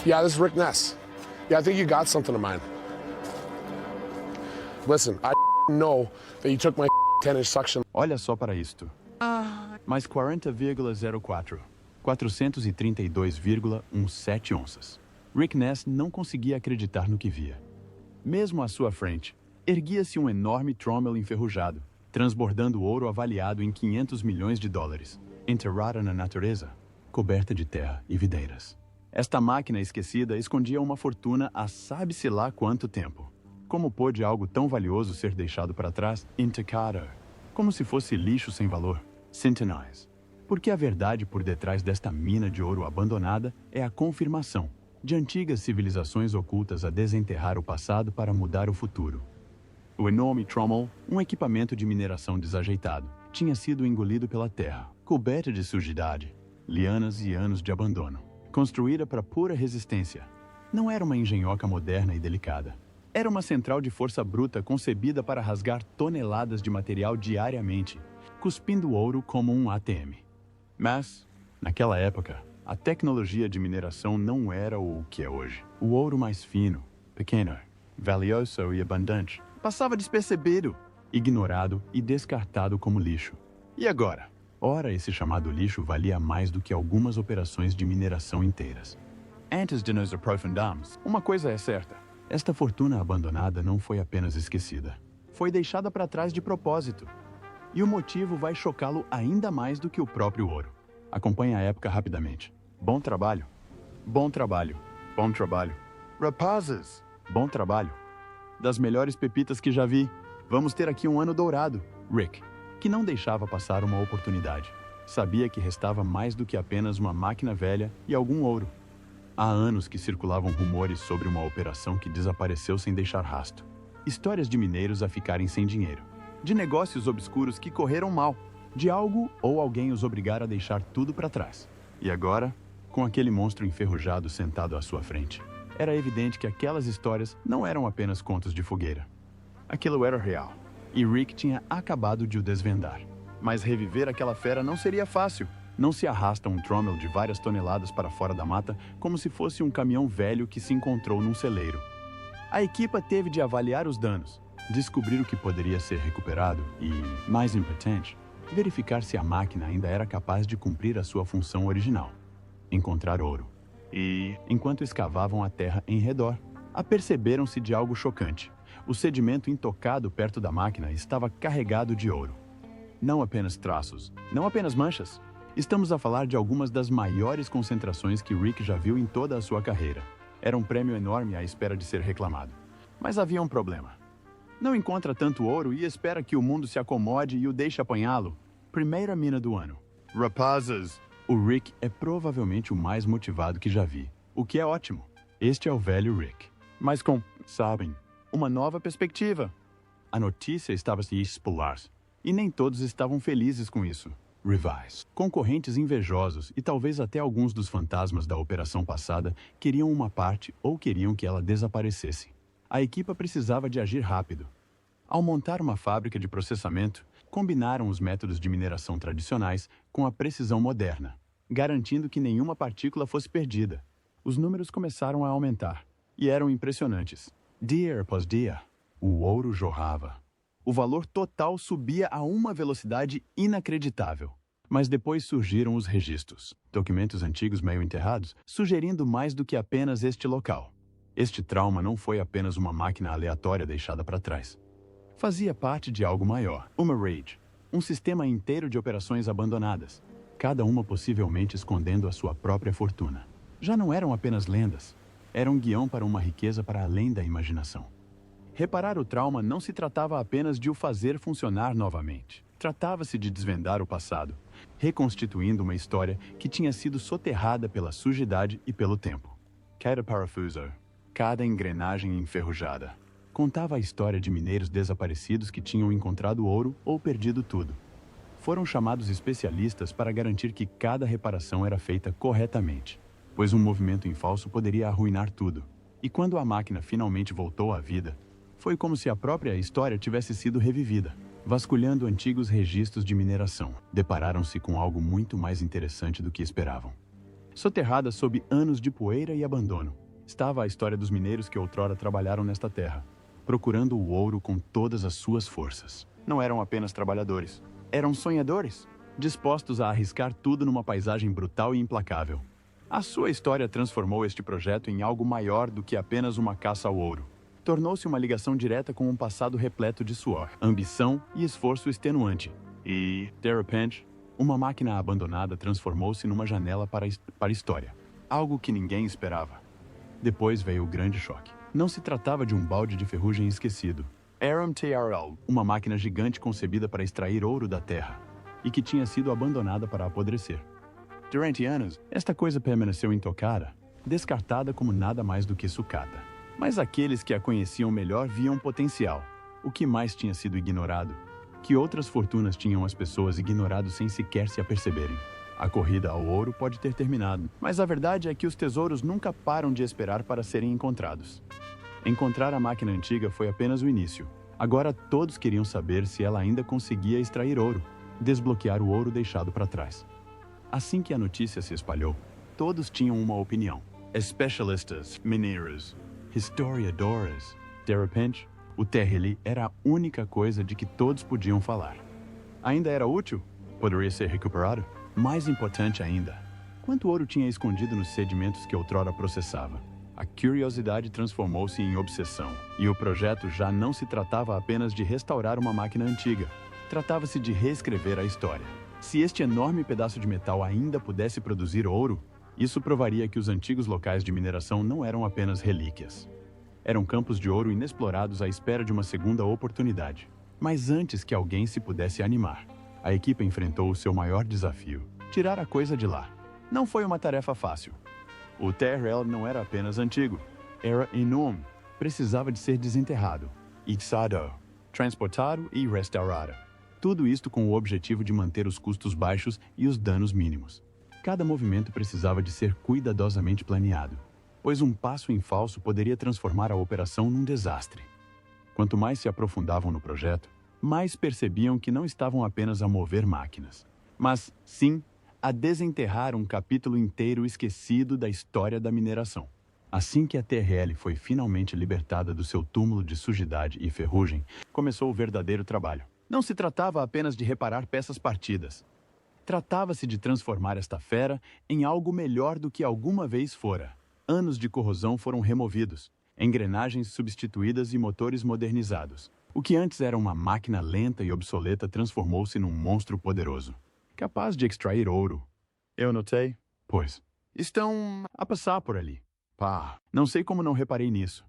Yeah, this is Rick Ness. Yeah, I think you got something of mine. Listen, I know that you took my 10-inch suction. Olha só para isto. Mais 40,04. 432,17 onças. Rick Ness não conseguia acreditar no que via. Mesmo à sua frente, erguia-se um enorme trommel enferrujado, transbordando ouro avaliado em 500 milhões de dólares, enterrada na natureza, coberta de terra e videiras. Esta máquina esquecida escondia uma fortuna há sabe-se lá quanto tempo. Como pôde algo tão valioso ser deixado para trás? Intacada. Como se fosse lixo sem valor. Centenize. Porque a verdade por detrás desta mina de ouro abandonada é a confirmação de antigas civilizações ocultas a desenterrar o passado para mudar o futuro. O enorme trommel, um equipamento de mineração desajeitado, tinha sido engolido pela terra, coberta de sujidade, lianas e anos de abandono. Construída para pura resistência. Não era uma engenhoca moderna e delicada. Era uma central de força bruta concebida para rasgar toneladas de material diariamente, cuspindo ouro como um ATM. Mas, naquela época, a tecnologia de mineração não era o que é hoje. O ouro mais fino, pequeno, valioso e abundante passava despercebido, ignorado e descartado como lixo. E agora? Ora, esse chamado lixo valia mais do que algumas operações de mineração inteiras. Antes de nos aprofundamos, uma coisa é certa. Esta fortuna abandonada não foi apenas esquecida. Foi deixada para trás de propósito. E o motivo vai chocá-lo ainda mais do que o próprio ouro. Acompanhe a época rapidamente. Bom trabalho. Bom trabalho. Bom trabalho. Rapazes. Bom trabalho. Das melhores pepitas que já vi. Vamos ter aqui um ano dourado. Rick, que não deixava passar uma oportunidade. Sabia que restava mais do que apenas uma máquina velha e algum ouro. Há anos que circulavam rumores sobre uma operação que desapareceu sem deixar rastro. Histórias de mineiros a ficarem sem dinheiro. De negócios obscuros que correram mal. De algo ou alguém os obrigar a deixar tudo para trás. E agora, com aquele monstro enferrujado sentado à sua frente, era evidente que aquelas histórias não eram apenas contos de fogueira. Aquilo era real. E Rick tinha acabado de o desvendar. Mas reviver aquela fera não seria fácil. Não se arrasta um trommel de várias toneladas para fora da mata como se fosse um caminhão velho que se encontrou num celeiro. A equipa teve de avaliar os danos, descobrir o que poderia ser recuperado e, mais importante, verificar se a máquina ainda era capaz de cumprir a sua função original, encontrar ouro. E, enquanto escavavam a terra em redor, aperceberam-se de algo chocante. O sedimento intocado perto da máquina estava carregado de ouro. Não apenas traços, não apenas manchas. Estamos a falar de algumas das maiores concentrações que Rick já viu em toda a sua carreira. Era um prêmio enorme à espera de ser reclamado. Mas havia um problema. Não encontra tanto ouro e espera que o mundo se acomode e o deixe apanhá-lo. Primeira mina do ano. Rapazes! O Rick é provavelmente o mais motivado que já vi. O que é ótimo. Este é o velho Rick. Mas com, sabem, uma nova perspectiva. A notícia estava se espolar. E nem todos estavam felizes com isso. Rivais, concorrentes invejosos e talvez até alguns dos fantasmas da operação passada queriam uma parte ou queriam que ela desaparecesse. A equipa precisava de agir rápido. Ao montar uma fábrica de processamento, combinaram os métodos de mineração tradicionais com a precisão moderna, garantindo que nenhuma partícula fosse perdida. Os números começaram a aumentar e eram impressionantes. Dia após dia, o ouro jorrava. O valor total subia a uma velocidade inacreditável. Mas depois surgiram os registros, documentos antigos meio enterrados, sugerindo mais do que apenas este local. Este trauma não foi apenas uma máquina aleatória deixada para trás. Fazia parte de algo maior, uma RAID, um sistema inteiro de operações abandonadas, cada uma possivelmente escondendo a sua própria fortuna. Já não eram apenas lendas, era um guião para uma riqueza para além da imaginação. Reparar o trauma não se tratava apenas de o fazer funcionar novamente. Tratava-se de desvendar o passado, reconstituindo uma história que tinha sido soterrada pela sujidade e pelo tempo. Cada parafuso, cada engrenagem enferrujada, contava a história de mineiros desaparecidos que tinham encontrado ouro ou perdido tudo. Foram chamados especialistas para garantir que cada reparação era feita corretamente, pois um movimento em falso poderia arruinar tudo. E quando a máquina finalmente voltou à vida, foi como se a própria história tivesse sido revivida. Vasculhando antigos registros de mineração, depararam-se com algo muito mais interessante do que esperavam. Soterrada sob anos de poeira e abandono, estava a história dos mineiros que outrora trabalharam nesta terra, procurando o ouro com todas as suas forças. Não eram apenas trabalhadores, eram sonhadores, dispostos a arriscar tudo numa paisagem brutal e implacável. A sua história transformou este projeto em algo maior do que apenas uma caça ao ouro. Tornou-se uma ligação direta com um passado repleto de suor, ambição e esforço extenuante. E, de repente, uma máquina abandonada transformou-se numa janela para a história. Algo que ninguém esperava. Depois veio o grande choque. Não se tratava de um balde de ferrugem esquecido. Era um TRL, uma máquina gigante concebida para extrair ouro da terra, e que tinha sido abandonada para apodrecer. Durante anos, esta coisa permaneceu intocada, descartada como nada mais do que sucata. Mas aqueles que a conheciam melhor viam potencial. O que mais tinha sido ignorado? Que outras fortunas tinham as pessoas ignorado sem sequer se aperceberem. A corrida ao ouro pode ter terminado, mas a verdade é que os tesouros nunca param de esperar para serem encontrados. Encontrar a máquina antiga foi apenas o início. Agora todos queriam saber se ela ainda conseguia extrair ouro, desbloquear o ouro deixado para trás. Assim que a notícia se espalhou, todos tinham uma opinião. Especialistas, mineiros, historiadores. De repente, o TRL era a única coisa de que todos podiam falar. Ainda era útil? Poderia ser recuperado? Mais importante ainda, quanto ouro tinha escondido nos sedimentos que outrora processava? A curiosidade transformou-se em obsessão, e o projeto já não se tratava apenas de restaurar uma máquina antiga. Tratava-se de reescrever a história. Se este enorme pedaço de metal ainda pudesse produzir ouro, isso provaria que os antigos locais de mineração não eram apenas relíquias. Eram campos de ouro inexplorados à espera de uma segunda oportunidade. Mas antes que alguém se pudesse animar, a equipe enfrentou o seu maior desafio: tirar a coisa de lá. Não foi uma tarefa fácil. O TRL não era apenas antigo, era enorme. Precisava de ser desenterrado, içado, transportado e restaurado. Tudo isto com o objetivo de manter os custos baixos e os danos mínimos. Cada movimento precisava de ser cuidadosamente planeado, pois um passo em falso poderia transformar a operação num desastre. Quanto mais se aprofundavam no projeto, mais percebiam que não estavam apenas a mover máquinas, mas, sim, a desenterrar um capítulo inteiro esquecido da história da mineração. Assim que a TRL foi finalmente libertada do seu túmulo de sujidade e ferrugem, começou o verdadeiro trabalho. Não se tratava apenas de reparar peças partidas. Tratava-se de transformar esta fera em algo melhor do que alguma vez fora. Anos de corrosão foram removidos, engrenagens substituídas e motores modernizados. O que antes era uma máquina lenta e obsoleta transformou-se num monstro poderoso, capaz de extrair ouro. Eu notei, pois, estão a passar por ali. Pá, não sei como não reparei nisso.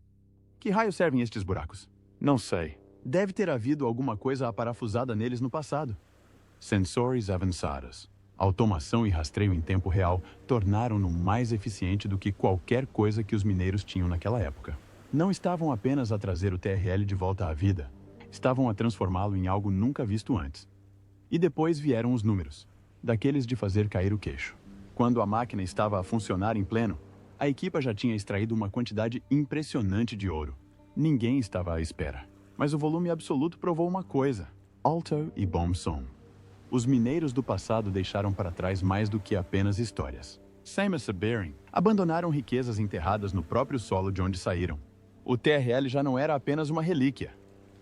Que raio servem estes buracos? Não sei. Deve ter havido alguma coisa aparafusada neles no passado. Sensores avançados, automação e rastreio em tempo real tornaram-no mais eficiente do que qualquer coisa que os mineiros tinham naquela época. Não estavam apenas a trazer o TRL de volta à vida, estavam a transformá-lo em algo nunca visto antes. E depois vieram os números, daqueles de fazer cair o queixo. Quando a máquina estava a funcionar em pleno, a equipa já tinha extraído uma quantidade impressionante de ouro. Ninguém estava à espera. Mas o volume absoluto provou uma coisa: alto e bom som. Os mineiros do passado deixaram para trás mais do que apenas histórias. Sem saberem, abandonaram riquezas enterradas no próprio solo de onde saíram. O TRL já não era apenas uma relíquia.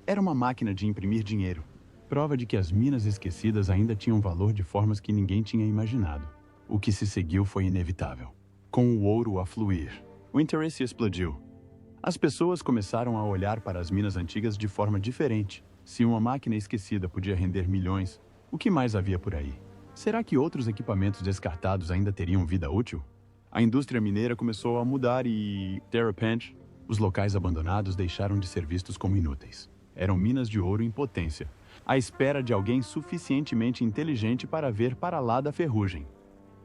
Era uma máquina de imprimir dinheiro. Prova de que as minas esquecidas ainda tinham valor de formas que ninguém tinha imaginado. O que se seguiu foi inevitável. Com o ouro a fluir, o interesse explodiu. As pessoas começaram a olhar para as minas antigas de forma diferente. Se uma máquina esquecida podia render milhões, o que mais havia por aí? Será que outros equipamentos descartados ainda teriam vida útil? A indústria mineira começou a mudar e, de repente, os locais abandonados deixaram de ser vistos como inúteis. Eram minas de ouro em potência, à espera de alguém suficientemente inteligente para ver para lá da ferrugem.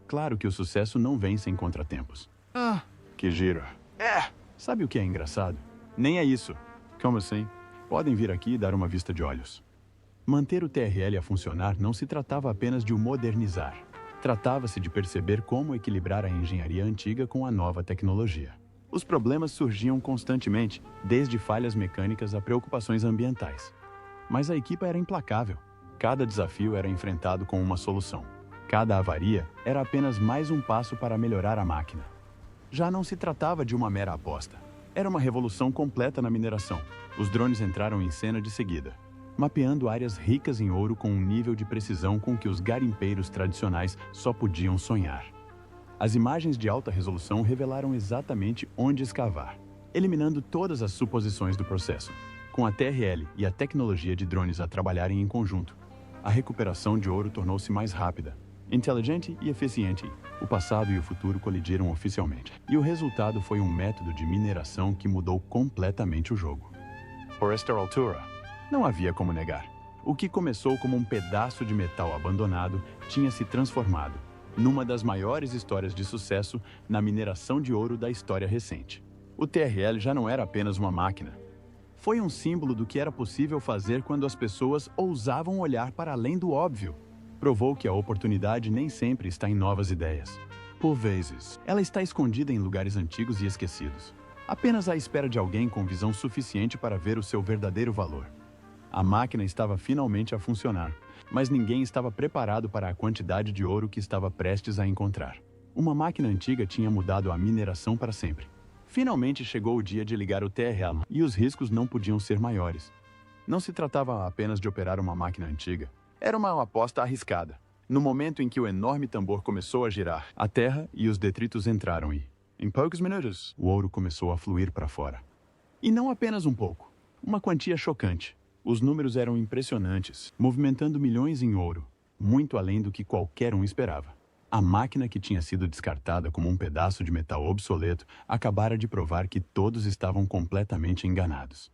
Claro que o sucesso não vem sem contratempos. Ah, que giro. Sabe o que é engraçado? Nem é isso. Como assim? Podem vir aqui e dar uma vista de olhos. Manter o TRL a funcionar não se tratava apenas de o modernizar. Tratava-se de perceber como equilibrar a engenharia antiga com a nova tecnologia. Os problemas surgiam constantemente, desde falhas mecânicas a preocupações ambientais. Mas a equipe era implacável. Cada desafio era enfrentado com uma solução. Cada avaria era apenas mais um passo para melhorar a máquina. Já não se tratava de uma mera aposta. Era uma revolução completa na mineração. Os drones entraram em cena de seguida, mapeando áreas ricas em ouro com um nível de precisão com que os garimpeiros tradicionais só podiam sonhar. As imagens de alta resolução revelaram exatamente onde escavar, eliminando todas as suposições do processo. Com a TRL e a tecnologia de drones a trabalharem em conjunto, a recuperação de ouro tornou-se mais rápida, inteligente e eficiente. O passado e o futuro colidiram oficialmente, e o resultado foi um método de mineração que mudou completamente o jogo. Por esta altura, não havia como negar. O que começou como um pedaço de metal abandonado tinha se transformado numa das maiores histórias de sucesso na mineração de ouro da história recente. O TRL já não era apenas uma máquina. Foi um símbolo do que era possível fazer quando as pessoas ousavam olhar para além do óbvio. Provou que a oportunidade nem sempre está em novas ideias. Por vezes, ela está escondida em lugares antigos e esquecidos, apenas à espera de alguém com visão suficiente para ver o seu verdadeiro valor. A máquina estava finalmente a funcionar, mas ninguém estava preparado para a quantidade de ouro que estava prestes a encontrar. Uma máquina antiga tinha mudado a mineração para sempre. Finalmente chegou o dia de ligar o TRL, e os riscos não podiam ser maiores. Não se tratava apenas de operar uma máquina antiga. Era uma aposta arriscada. No momento em que o enorme tambor começou a girar, a terra e os detritos entraram e, em poucos minutos, o ouro começou a fluir para fora. E não apenas um pouco. Uma quantia chocante. Os números eram impressionantes, movimentando milhões em ouro, muito além do que qualquer um esperava. A máquina que tinha sido descartada como um pedaço de metal obsoleto acabara de provar que todos estavam completamente enganados.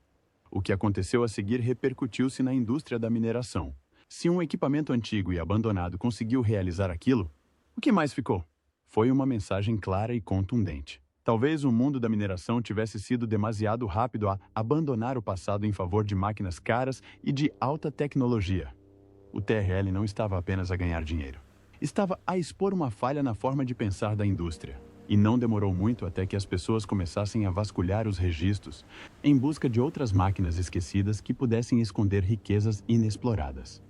O que aconteceu a seguir repercutiu-se na indústria da mineração. Se um equipamento antigo e abandonado conseguiu realizar aquilo, o que mais ficou? Foi uma mensagem clara e contundente. Talvez o mundo da mineração tivesse sido demasiado rápido a abandonar o passado em favor de máquinas caras e de alta tecnologia. O TRL não estava apenas a ganhar dinheiro. Estava a expor uma falha na forma de pensar da indústria. E não demorou muito até que as pessoas começassem a vasculhar os registros em busca de outras máquinas esquecidas que pudessem esconder riquezas inexploradas.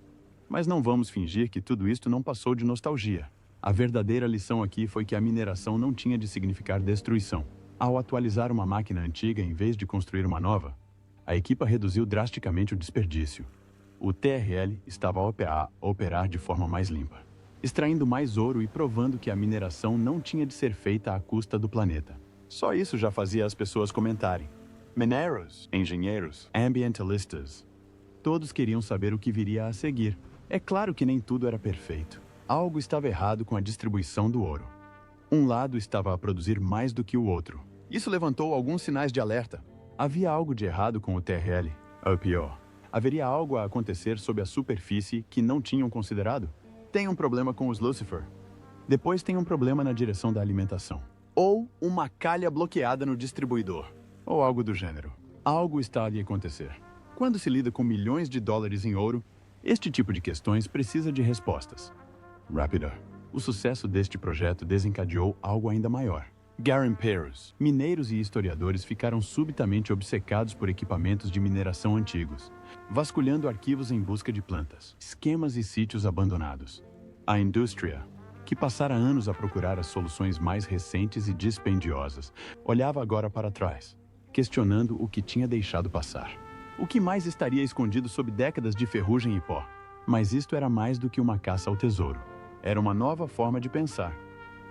Mas não vamos fingir que tudo isto não passou de nostalgia. A verdadeira lição aqui foi que a mineração não tinha de significar destruição. Ao atualizar uma máquina antiga em vez de construir uma nova, a equipa reduziu drasticamente o desperdício. O TRL estava a operar de forma mais limpa, extraindo mais ouro e provando que a mineração não tinha de ser feita à custa do planeta. Só isso já fazia as pessoas comentarem. Mineiros, engenheiros, ambientalistas. Todos queriam saber o que viria a seguir. É claro que nem tudo era perfeito. Algo estava errado com a distribuição do ouro. Um lado estava a produzir mais do que o outro. Isso levantou alguns sinais de alerta. Havia algo de errado com o TRL. Ou pior, haveria algo a acontecer sob a superfície que não tinham considerado? Tem um problema com os Lucifer. Depois tem um problema na direção da alimentação. Ou uma calha bloqueada no distribuidor. Ou algo do gênero. Algo está ali a acontecer. Quando se lida com milhões de dólares em ouro, este tipo de questões precisa de respostas. Rápida. O sucesso deste projeto desencadeou algo ainda maior. Garimpeiros, mineiros e historiadores ficaram subitamente obcecados por equipamentos de mineração antigos, vasculhando arquivos em busca de plantas, esquemas e sítios abandonados. A indústria, que passara anos a procurar as soluções mais recentes e dispendiosas, olhava agora para trás, questionando o que tinha deixado passar. O que mais estaria escondido sob décadas de ferrugem e pó? Mas isto era mais do que uma caça ao tesouro. Era uma nova forma de pensar.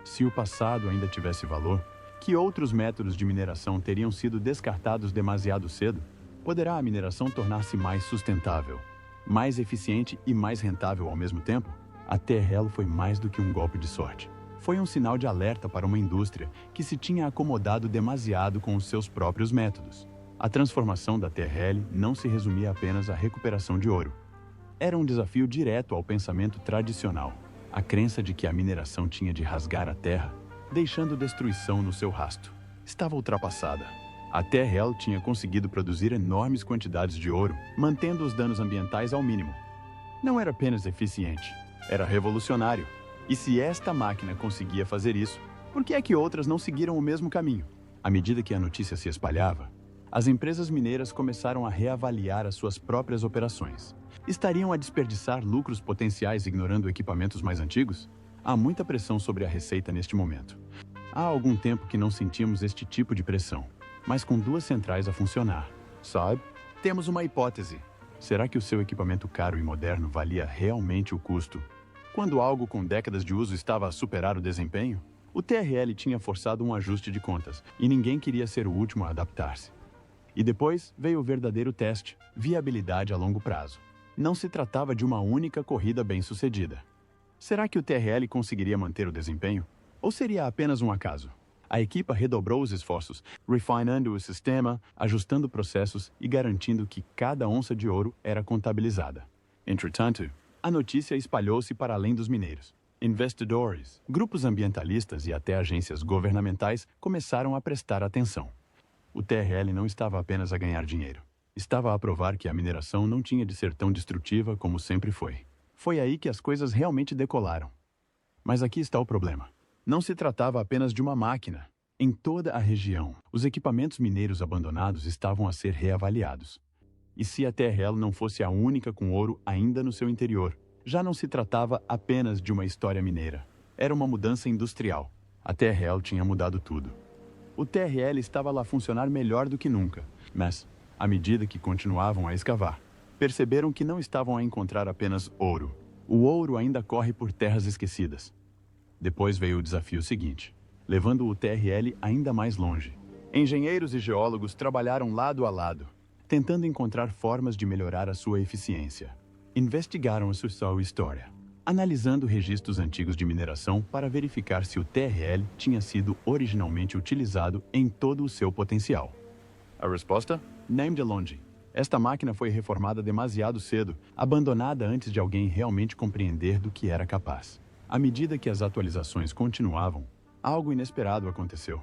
Se o passado ainda tivesse valor, que outros métodos de mineração teriam sido descartados demasiado cedo? Poderá a mineração tornar-se mais sustentável, mais eficiente e mais rentável ao mesmo tempo? A TRL foi mais do que um golpe de sorte. Foi um sinal de alerta para uma indústria que se tinha acomodado demasiado com os seus próprios métodos. A transformação da TRL não se resumia apenas à recuperação de ouro. Era um desafio direto ao pensamento tradicional. A crença de que a mineração tinha de rasgar a terra, deixando destruição no seu rastro, estava ultrapassada. A TRL tinha conseguido produzir enormes quantidades de ouro, mantendo os danos ambientais ao mínimo. Não era apenas eficiente, era revolucionário. E se esta máquina conseguia fazer isso, por que é que outras não seguiram o mesmo caminho? À medida que a notícia se espalhava, as empresas mineiras começaram a reavaliar as suas próprias operações. Estariam a desperdiçar lucros potenciais ignorando equipamentos mais antigos? Há muita pressão sobre a receita neste momento. Há algum tempo que não sentimos este tipo de pressão, mas com duas centrais a funcionar, sabe? Temos uma hipótese. Será que o seu equipamento caro e moderno valia realmente o custo? Quando algo com décadas de uso estava a superar o desempenho? O TRL tinha forçado um ajuste de contas, e ninguém queria ser o último a adaptar-se. E depois veio o verdadeiro teste, viabilidade a longo prazo. Não se tratava de uma única corrida bem-sucedida. Será que o TRL conseguiria manter o desempenho? Ou seria apenas um acaso? A equipa redobrou os esforços, refinando o sistema, ajustando processos e garantindo que cada onça de ouro era contabilizada. Entretanto, a notícia espalhou-se para além dos mineiros. Investidores, grupos ambientalistas e até agências governamentais começaram a prestar atenção. O TRL não estava apenas a ganhar dinheiro. Estava a provar que a mineração não tinha de ser tão destrutiva como sempre foi. Foi aí que as coisas realmente decolaram. Mas aqui está o problema. Não se tratava apenas de uma máquina. Em toda a região, os equipamentos mineiros abandonados estavam a ser reavaliados. E se a TRL não fosse a única com ouro ainda no seu interior, já não se tratava apenas de uma história mineira. Era uma mudança industrial. A TRL tinha mudado tudo. O TRL estava lá a funcionar melhor do que nunca, mas, à medida que continuavam a escavar, perceberam que não estavam a encontrar apenas ouro. O ouro ainda corre por terras esquecidas. Depois veio o desafio seguinte, levando o TRL ainda mais longe. Engenheiros e geólogos trabalharam lado a lado, tentando encontrar formas de melhorar a sua eficiência. Investigaram a sua história, analisando registros antigos de mineração para verificar se o TRL tinha sido originalmente utilizado em todo o seu potencial. A resposta? Nem de longe. Esta máquina foi reformada demasiado cedo, abandonada antes de alguém realmente compreender do que era capaz. À medida que as atualizações continuavam, algo inesperado aconteceu.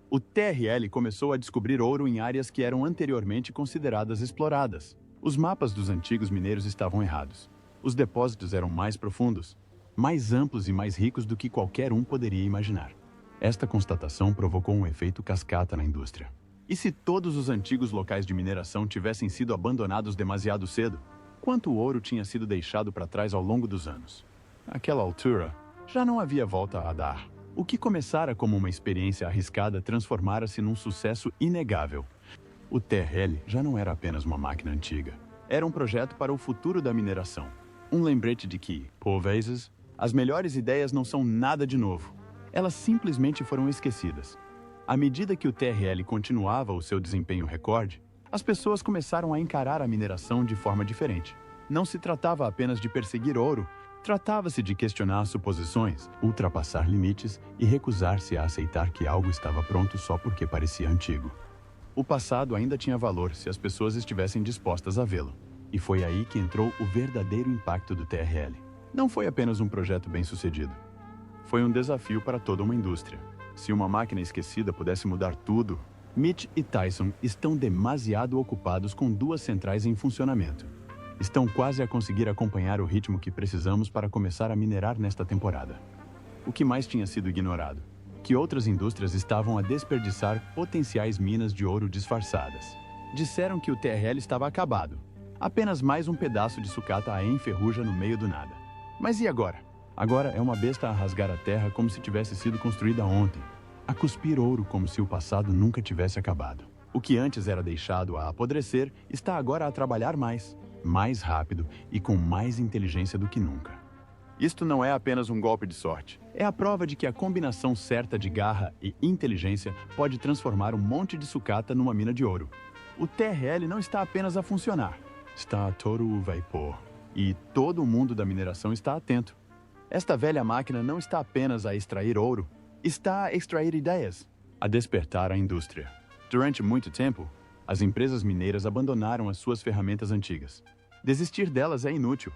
O TRL começou a descobrir ouro em áreas que eram anteriormente consideradas exploradas. Os mapas dos antigos mineiros estavam errados. Os depósitos eram mais profundos, mais amplos e mais ricos do que qualquer um poderia imaginar. Esta constatação provocou um efeito cascata na indústria. E se todos os antigos locais de mineração tivessem sido abandonados demasiado cedo? Quanto ouro tinha sido deixado para trás ao longo dos anos? Naquela altura, já não havia volta a dar. O que começara como uma experiência arriscada transformara-se num sucesso inegável. O TRL já não era apenas uma máquina antiga. Era um projeto para o futuro da mineração. Um lembrete de que, por vezes, as melhores ideias não são nada de novo. Elas simplesmente foram esquecidas. À medida que o TRL continuava o seu desempenho recorde, as pessoas começaram a encarar a mineração de forma diferente. Não se tratava apenas de perseguir ouro, tratava-se de questionar suposições, ultrapassar limites e recusar-se a aceitar que algo estava pronto só porque parecia antigo. O passado ainda tinha valor se as pessoas estivessem dispostas a vê-lo. E foi aí que entrou o verdadeiro impacto do TRL. Não foi apenas um projeto bem-sucedido. Foi um desafio para toda uma indústria. Se uma máquina esquecida pudesse mudar tudo, Mitch e Tyson estão demasiado ocupados com duas centrais em funcionamento. Estão quase a conseguir acompanhar o ritmo que precisamos para começar a minerar nesta temporada. O que mais tinha sido ignorado? Que outras indústrias estavam a desperdiçar potenciais minas de ouro disfarçadas. Disseram que o TRL estava acabado. Apenas mais um pedaço de sucata a enferruja no meio do nada. Mas e agora? Agora é uma besta a rasgar a terra como se tivesse sido construída ontem. A cuspir ouro como se o passado nunca tivesse acabado. O que antes era deixado a apodrecer está agora a trabalhar mais rápido e com mais inteligência do que nunca. Isto não é apenas um golpe de sorte. É a prova de que a combinação certa de garra e inteligência pode transformar um monte de sucata numa mina de ouro. O TRL não está apenas a funcionar. Está a todo o vapor. E todo o mundo da mineração está atento. Esta velha máquina não está apenas a extrair ouro, está a extrair ideias, a despertar a indústria. Durante muito tempo, as empresas mineiras abandonaram as suas ferramentas antigas. Desistir delas é inútil.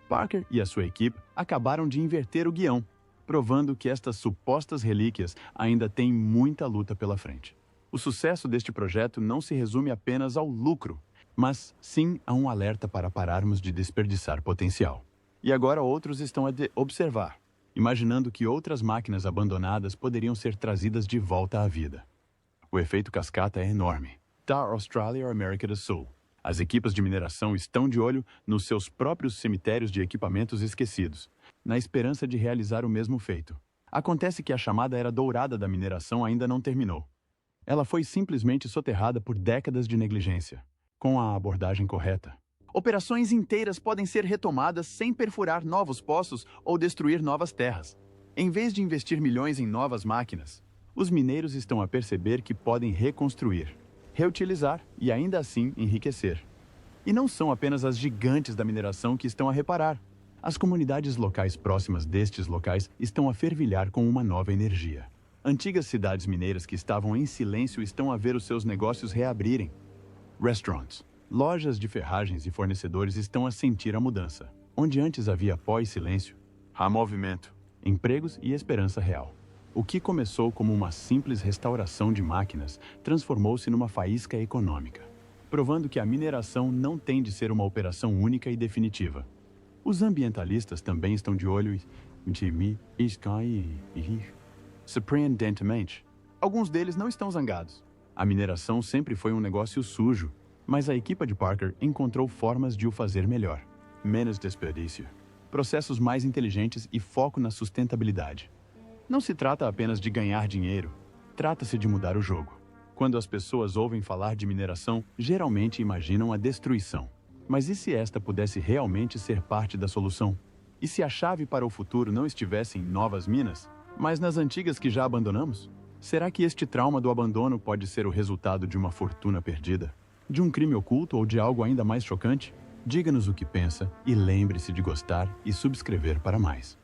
Parker e a sua equipe acabaram de inverter o guião, provando que estas supostas relíquias ainda têm muita luta pela frente. O sucesso deste projeto não se resume apenas ao lucro, mas sim a um alerta para pararmos de desperdiçar potencial. E agora outros estão a observar, imaginando que outras máquinas abandonadas poderiam ser trazidas de volta à vida. O efeito cascata é enorme. Da Austrália à América do Sul, as equipas de mineração estão de olho nos seus próprios cemitérios de equipamentos esquecidos. na esperança de realizar o mesmo feito. Acontece que a chamada era dourada da mineração ainda não terminou. Ela foi simplesmente soterrada por décadas de negligência. Com a abordagem correta, operações inteiras podem ser retomadas sem perfurar novos poços ou destruir novas terras. Em vez de investir milhões em novas máquinas, os mineiros estão a perceber que podem reconstruir, reutilizar e ainda assim enriquecer. E não são apenas as gigantes da mineração que estão a reparar. As comunidades locais próximas destes locais estão a fervilhar com uma nova energia. Antigas cidades mineiras que estavam em silêncio estão a ver os seus negócios reabrirem. Restaurants, lojas de ferragens e fornecedores estão a sentir a mudança. Onde antes havia pó e silêncio, há movimento, empregos e esperança real. O que começou como uma simples restauração de máquinas transformou-se numa faísca econômica, provando que a mineração não tem de ser uma operação única e definitiva. Os ambientalistas também estão de olho surpreendentemente. Alguns deles não estão zangados. A mineração sempre foi um negócio sujo, mas a equipa de Parker encontrou formas de o fazer melhor. Menos desperdício, processos mais inteligentes e foco na sustentabilidade. Não se trata apenas de ganhar dinheiro, trata-se de mudar o jogo. Quando as pessoas ouvem falar de mineração, geralmente imaginam a destruição. Mas e se esta pudesse realmente ser parte da solução? E se a chave para o futuro não estivesse em novas minas, mas nas antigas que já abandonamos? Será que este trauma do abandono pode ser o resultado de uma fortuna perdida? De um crime oculto ou de algo ainda mais chocante? Diga-nos o que pensa e lembre-se de gostar e subscrever para mais.